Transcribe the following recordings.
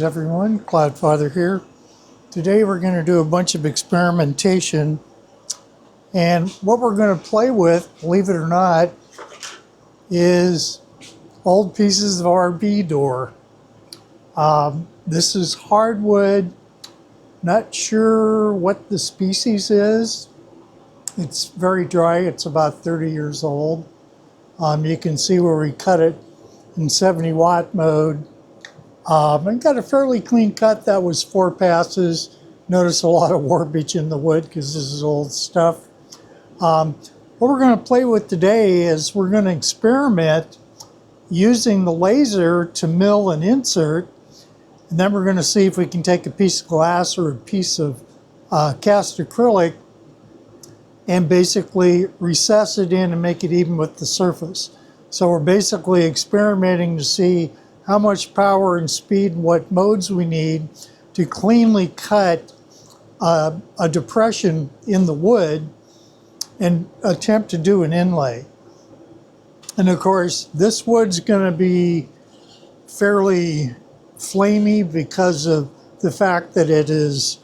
Greetings everyone, Cloudfather here. Today we're going to do a bunch of experimentation, and what we're going to play with, believe it or not, is old pieces of RV door. This is hardwood, not sure what the species is. It's very dry, it's about 30 years old. You can see where we cut it in 70 watt mode. I got a fairly clean cut. That was 4 passes. Notice a lot of warpage in the wood because this is old stuff. What we're going to play with today is we're going to experiment using the laser to mill an insert, and then we're going to see if we can take a piece of glass or a piece of cast acrylic and basically recess it in and make it even with the surface. So we're basically experimenting to see how much power and speed and what modes we need to cleanly cut a depression in the wood and attempt to do an inlay. And of course, this wood's going to be fairly flamey because of the fact that it is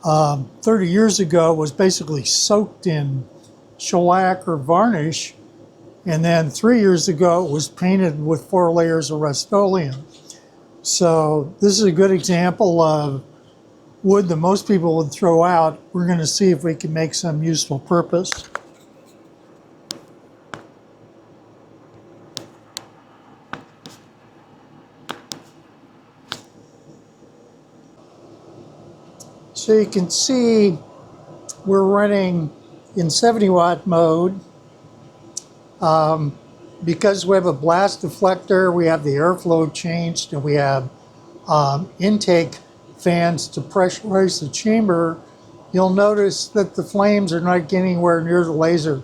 30 years ago was basically soaked in shellac or varnish, and then 3 years ago it was painted with 4 layers of Rust-Oleum. So this is a good example of wood that most people would throw out. We're going to see if we can make some useful purpose. So you can see we're running in 70 watt mode. Because we have a blast deflector, we have the airflow changed, and we have intake fans to pressurize the chamber, you'll notice that the flames are not getting anywhere near the laser,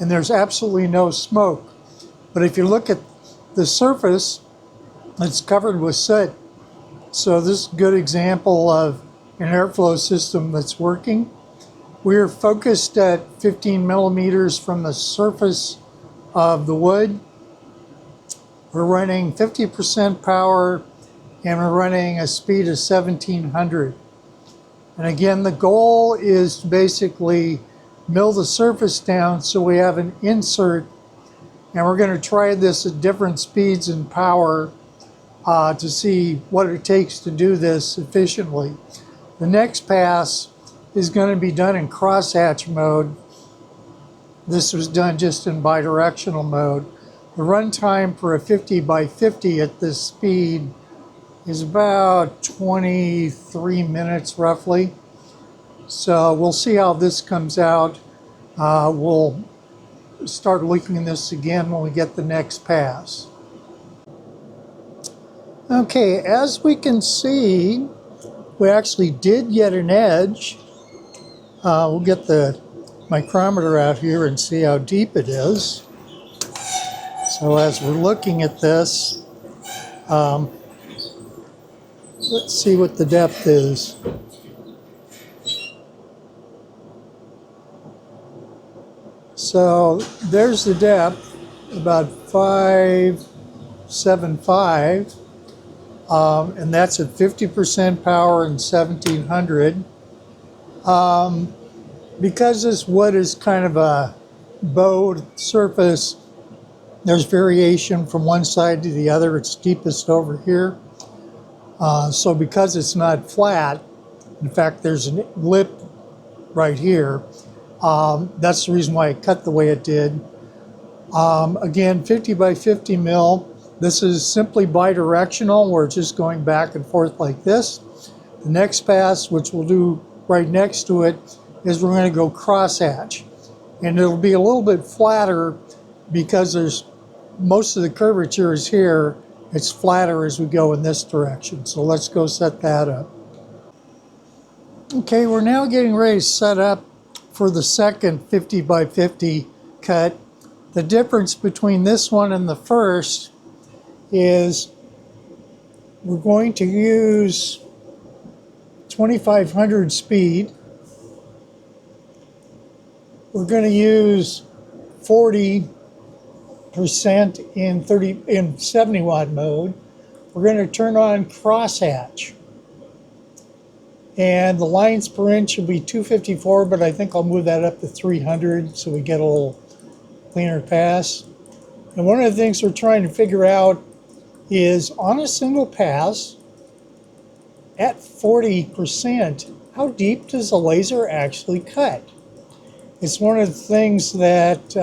and there's absolutely no smoke. But if you look at the surface, it's covered with soot. So this is a good example of an airflow system that's working. We're focused at 15 millimeters from the surface of the wood. We're running 50% power, and we're running a speed of 1700. And again, the goal is to basically mill the surface down so we have an insert, and we're going to try this at different speeds and power to see what it takes to do this efficiently. The next pass is going to be done in crosshatch mode. This was done just in bidirectional mode. The runtime for a 50 by 50 at this speed is about 23 minutes roughly. So we'll see how this comes out. We'll start looking at this again when we get the next pass. Okay, as we can see, we actually did get an edge. We'll get the micrometer out here and see how deep it is. So as we're looking at this, let's see what the depth is. So there's the depth, about 575, and that's at 50% power and 1700. Because this wood is kind of a bowed surface, there's variation from one side to the other. It's deepest over here. So because it's not flat, in fact, there's a lip right here. That's the reason why it cut the way it did. Again, 50 by 50 mil. This is simply bidirectional. We're just going back and forth like this. The next pass, which we'll do right next to it, is we're going to go crosshatch. And it'll be a little bit flatter because there's most of the curvature is here. It's flatter as we go in this direction. So let's go set that up. Okay, we're now getting ready to set up for the second 50 by 50 cut. The difference between this one and the first is we're going to use 2500 speed. We're going to use 40% in 70 watt mode, we're going to turn on crosshatch. And the lines per inch will be 254, but I think I'll move that up to 300 so we get a little cleaner pass. And one of the things we're trying to figure out is on a single pass at 40%, how deep does a laser actually cut? It's one of the things that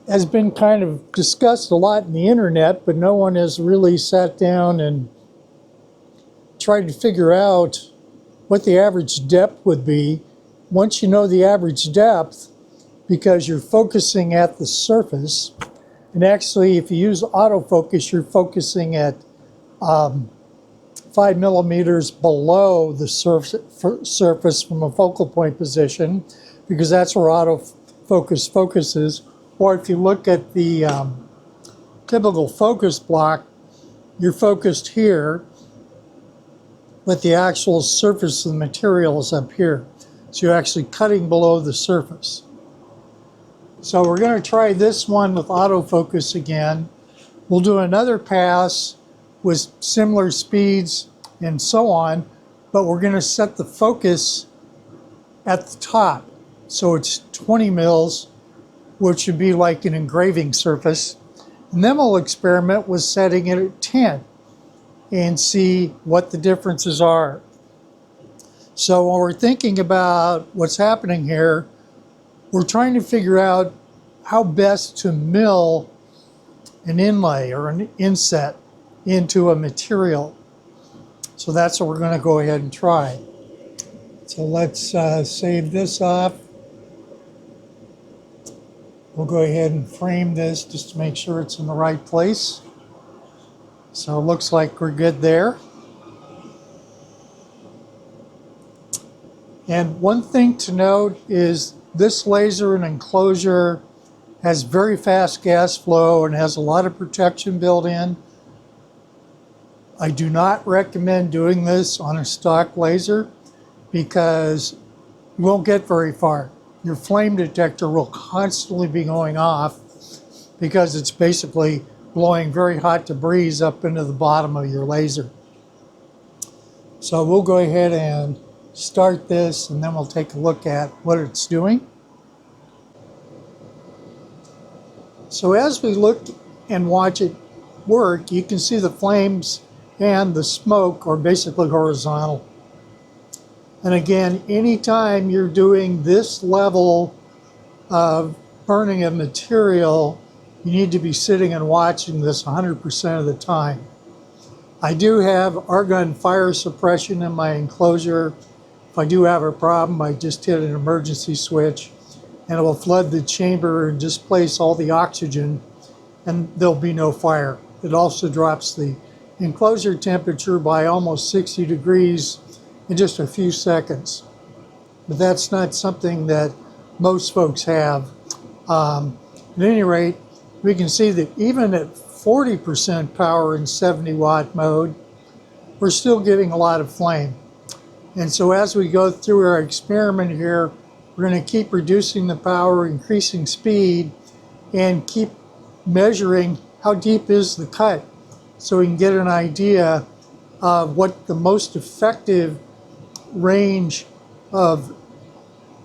has been kind of discussed a lot in the internet, but no one has really sat down and tried to figure out what the average depth would be. Once you know the average depth, because you're focusing at the surface, and actually if you use autofocus, you're focusing at 5 millimeters below the surface from a focal point position, because that's where autofocus focuses. Or if you look at the typical focus block, you're focused here, but the actual surface of the material is up here. So you're actually cutting below the surface. So we're going to try this one with autofocus again. We'll do another pass with similar speeds and so on, but we're going to set the focus at the top. So it's 20 mils, which would be like an engraving surface. And then we'll experiment with setting it at 10 and see what the differences are. So when we're thinking about what's happening here, we're trying to figure out how best to mill an inlay or an inset into a material. So that's what we're going to go ahead and try. So let's save this off. We'll go ahead and frame this just to make sure it's in the right place. So it looks like we're good there. And one thing to note is this laser and enclosure has very fast gas flow and has a lot of protection built in. I do not recommend doing this on a stock laser because you won't get very far. Your flame detector will constantly be going off because it's basically blowing very hot debris up into the bottom of your laser. So we'll go ahead and start this and then we'll take a look at what it's doing. So as we look and watch it work, you can see the flames and the smoke are basically horizontal. And again, anytime you're doing this level of burning a material, you need to be sitting and watching this 100% of the time. I do have argon fire suppression in my enclosure. If I do have a problem, I just hit an emergency switch and it will flood the chamber and displace all the oxygen and there'll be no fire. It also drops the enclosure temperature by almost 60 degrees in just a few seconds. But that's not something that most folks have. At any rate, we can see that even at 40% power in 70 watt mode, we're still getting a lot of flame. And so as we go through our experiment here, we're going to keep reducing the power, increasing speed, and keep measuring how deep is the cut so we can get an idea of what the most effective range of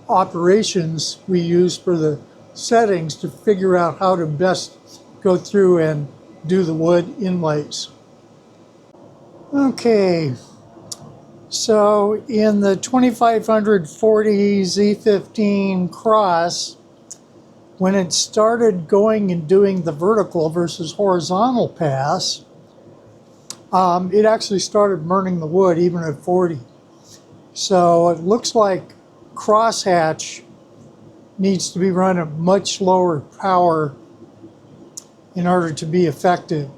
operations we use for the settings to figure out how to best go through and do the wood inlays. Okay, so in the 2540 Z15 Cross, when it started going and doing the vertical versus horizontal pass, it actually started burning the wood even at 40. So it looks like crosshatch needs to be run at much lower power in order to be effective.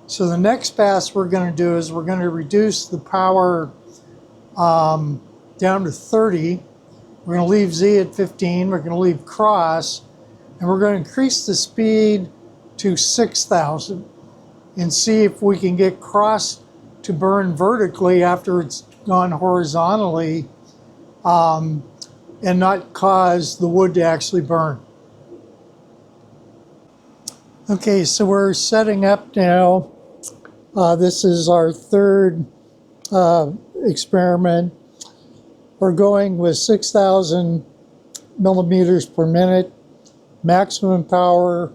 So the next pass we're going to do is we're going to reduce the power down to 30. We're going to leave Z at 15. We're going to leave cross. And we're going to increase the speed to 6,000 and see if we can get cross to burn vertically after it's gone horizontally and not cause the wood to actually burn. Okay, so we're setting up now This is our third experiment. We're going with 6,000 millimeters per minute, maximum power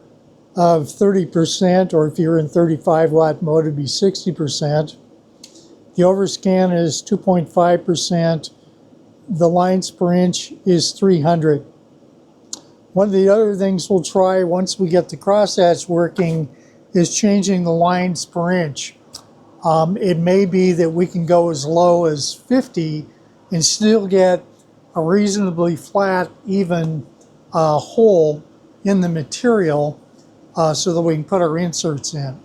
of 30%, or if you're in 35 watt mode, it'd be 60%. The overscan is 2.5%. The lines per inch is 300. One of the other things we'll try once we get the crosshatch working is changing the lines per inch. It may be that we can go as low as 50 and still get a reasonably flat, even hole in the material so that we can put our inserts in.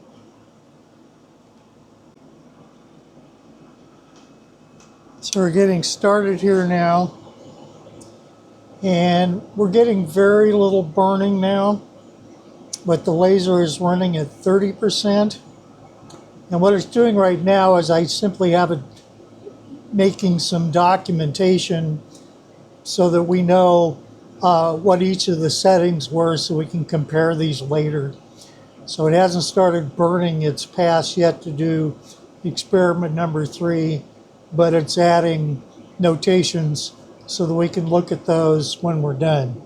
So we're getting started here now, and we're getting very little burning now, but the laser is running at 30%. And what it's doing right now is I simply have it making some documentation so that we know what each of the settings were so we can compare these later. So it hasn't started burning its pass yet to do experiment number 3, but it's adding notations so that we can look at those when we're done.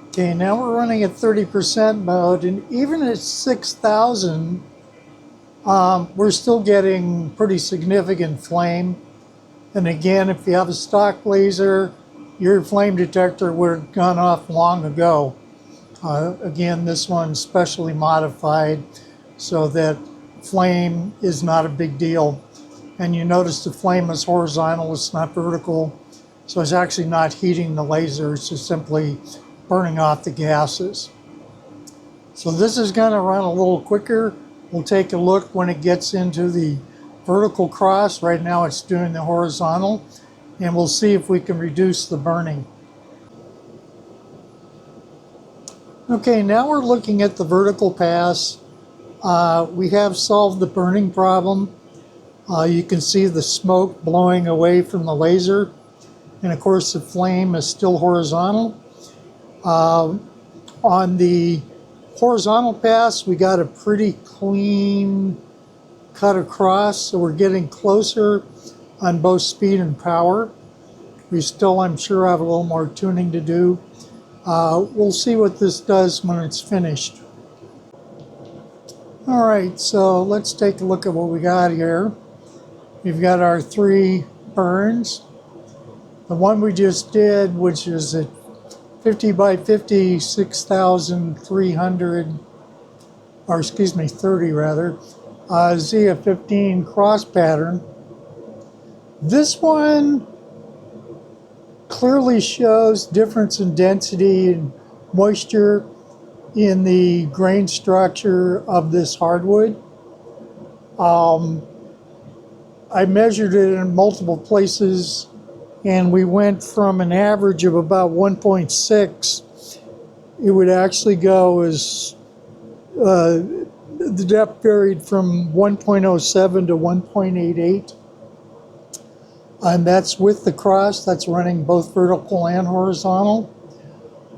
Okay, now we're running at 30% mode, and even at 6,000, we're still getting pretty significant flame. And again, if you have a stock laser, your flame detector would have gone off long ago. Again, this one's specially modified so that flame is not a big deal. And you notice the flame is horizontal, it's not vertical. So it's actually not heating the laser, it's just simply burning off the gases. So this is going to run a little quicker. We'll take a look when it gets into the vertical cross. Right now it's doing the horizontal, and we'll see if we can reduce the burning. Okay, now we're looking at the vertical pass. We have solved the burning problem. You can see the smoke blowing away from the laser, and of course the flame is still horizontal. On the horizontal pass, we got a pretty clean cut across, so we're getting closer on both speed and power. We still, I'm sure, have a little more tuning to do. We'll see what this does when it's finished. All right, so let's take a look at what we got here. We've got our 3 burns. The one we just did, which is at 50 by 50, 6,300, or excuse me, 30 rather, Zia 15 cross pattern. This one clearly shows difference in density and moisture in the grain structure of this hardwood. I measured it in multiple places, and we went from an average of about 1.6. It would actually go as the depth varied from 1.07 to 1.88. And that's with the cross. That's running both vertical and horizontal.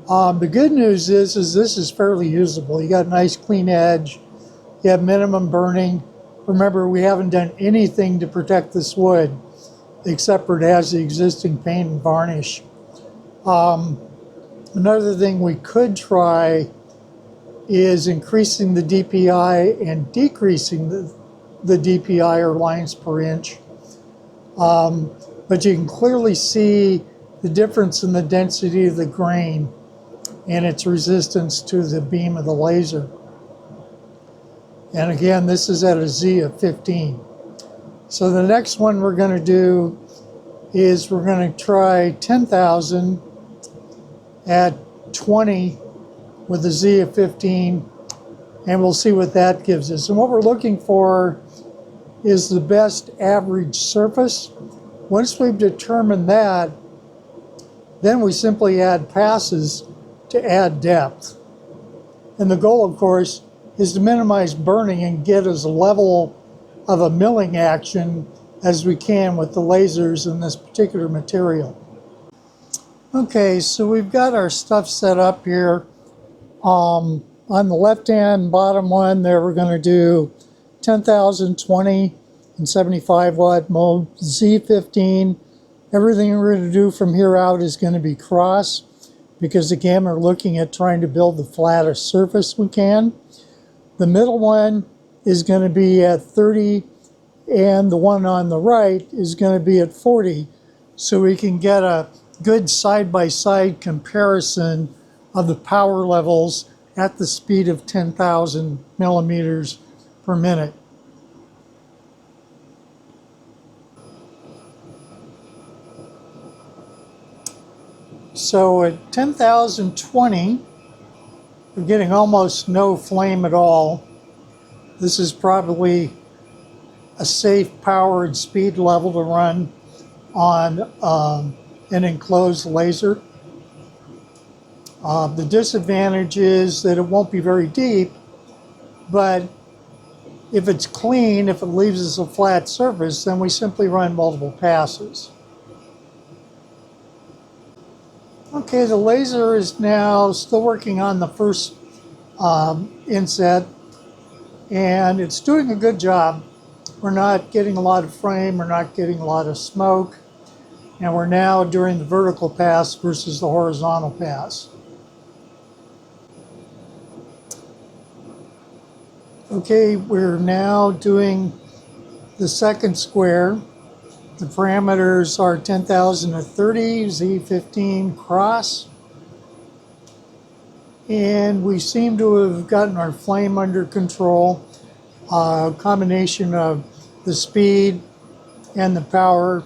The good news is this is fairly usable. You got a nice clean edge. You have minimum burning. Remember, we haven't done anything to protect this wood except for it has the existing paint and varnish. Another thing we could try is increasing the DPI and decreasing the DPI, or lines per inch. But you can clearly see the difference in the density of the grain and its resistance to the beam of the laser. And again, this is at a Z of 15. So the next one we're going to do is we're going to try 10,000 at 20 with a Z of 15, and we'll see what that gives us. And what we're looking for is the best average surface. Once we've determined that, then we simply add passes to add depth. And the goal, of course, is to minimize burning and get as level of a milling action as we can with the lasers in this particular material. Okay, so we've got our stuff set up here. On the left-hand bottom one there, we're going to do 10,000, 20, and 75 watt mode, Z15. Everything we're going to do from here out is going to be cross, because again, we're looking at trying to build the flattest surface we can. The middle one is going to be at 30, and the one on the right is going to be at 40, so we can get a good side-by-side comparison of the power levels at the speed of 10,000 millimeters per minute. So at 10,020, we're getting almost no flame at all. This is probably a safe power and speed level to run on an enclosed laser. The disadvantage is that it won't be very deep, but if it's clean, if it leaves us a flat surface, then we simply run multiple passes. Okay, the laser is now still working on the first inset, and it's doing a good job. We're not getting a lot of flame, we're not getting a lot of smoke, and we're now doing the vertical pass versus the horizontal pass. Okay, we're now doing the second square. The parameters are 10,000 at 30, Z15 cross. And we seem to have gotten our flame under control. A combination of the speed and the power.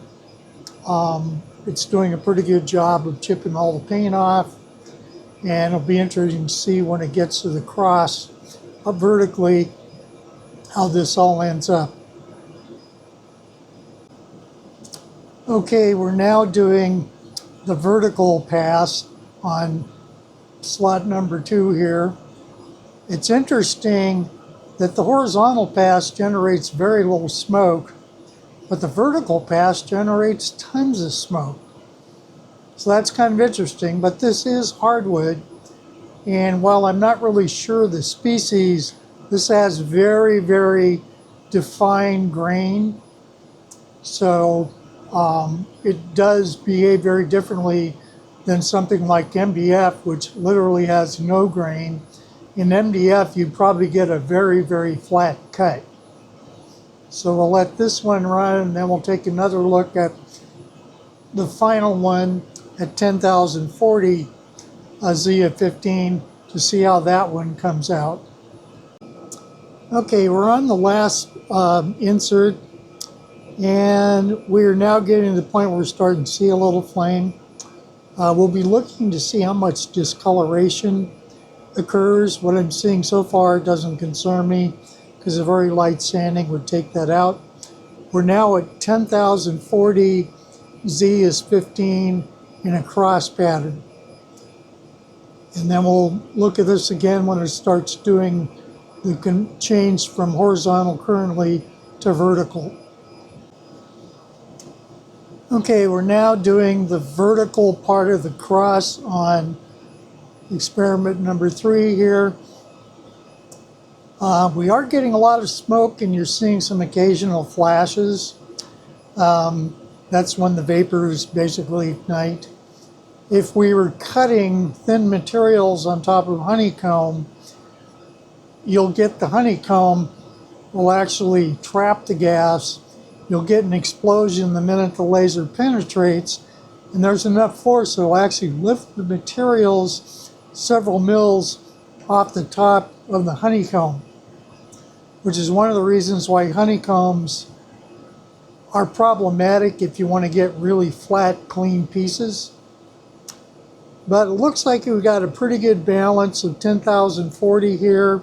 It's doing a pretty good job of chipping all the paint off. And it'll be interesting to see when it gets to the cross up vertically how this all ends up. Okay, we're now doing the vertical pass on slot number 2 here. It's interesting that the horizontal pass generates very little smoke, but the vertical pass generates tons of smoke. So that's kind of interesting, but this is hardwood, and while I'm not really sure the species, this has very, very defined grain. So it does behave very differently than something like MDF, which literally has no grain. In MDF, you probably get a very, very flat cut. So we'll let this one run, and then we'll take another look at the final one at 10,040 Z of 15 to see how that one comes out. Okay, we're on the last insert, and we're now getting to the point where we're starting to see a little flame. We'll be looking to see how much discoloration occurs. What I'm seeing so far doesn't concern me, because a very light sanding would take that out. We're now at 10,040, Z is 15 in a cross pattern. And then we'll look at this again when it starts doing the change from horizontal currently to vertical. Okay, we're now doing the vertical part of the cross on experiment number 3 here. We are getting a lot of smoke, and you're seeing some occasional flashes. That's when the vapors basically ignite. If we were cutting thin materials on top of honeycomb, you'll get the honeycomb will actually trap the gas. You'll get an explosion the minute the laser penetrates, and there's enough force it'll actually lift the materials several mils off the top of the honeycomb, which is one of the reasons why honeycombs are problematic if you want to get really flat, clean pieces. But it looks like we've got a pretty good balance of 10,040 here.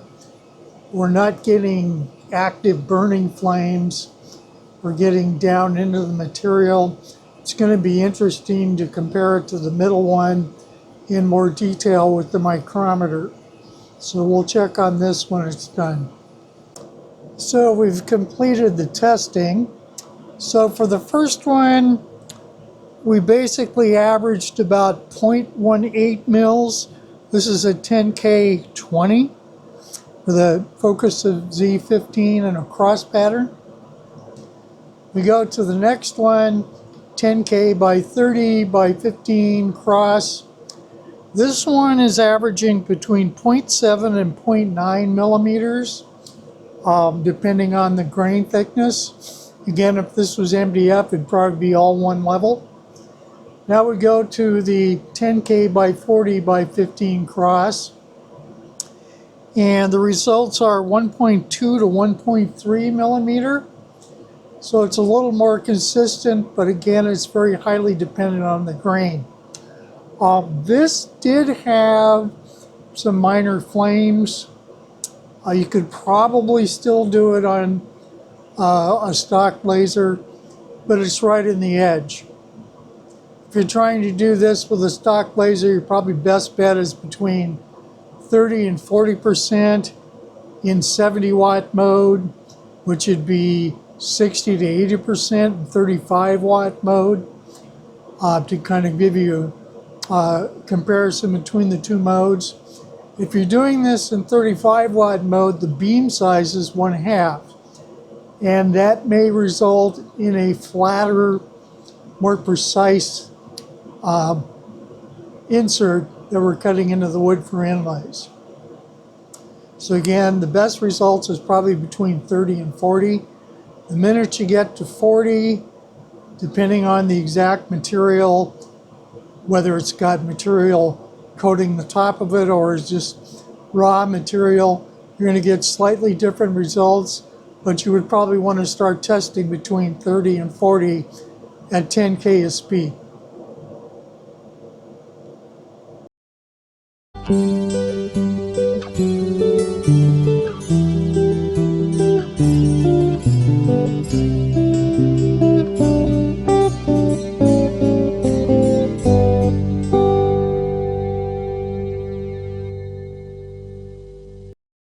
We're not getting active burning flames. We're getting down into the material. It's going to be interesting to compare it to the middle one in more detail with the micrometer. So we'll check on this when it's done. So we've completed the testing. So for the first one, we basically averaged about 0.18 mils. This is a 10K 20. with a focus of Z15 and a cross pattern. We go to the next one, 10K by 30 by 15 cross. This one is averaging between 0.7 and 0.9 millimeters, depending on the grain thickness. Again, if this was MDF, it'd probably be all one level. Now we go to the 10K by 40 by 15 cross. And the results are 1.2 to 1.3 millimeter. So it's a little more consistent, but again, it's very highly dependent on the grain. This did have some minor flames. You could probably still do it on a stock laser, but it's right in the edge. If you're trying to do this with a stock laser, your probably best bet is between 30 and 40% in 70 watt mode, which would be 60 to 80% in 35 watt mode, to kind of give you comparison between the two modes. If you're doing this in 35 watt mode, the beam size is 1/2, and that may result in a flatter, more precise insert that we're cutting into the wood for inlays. So again, the best results is probably between 30 and 40. The minute you get to 40, depending on the exact material, whether it's got material coating the top of it or is just raw material, you're going to get slightly different results, but you would probably want to start testing between 30 and 40 at 10K of speed.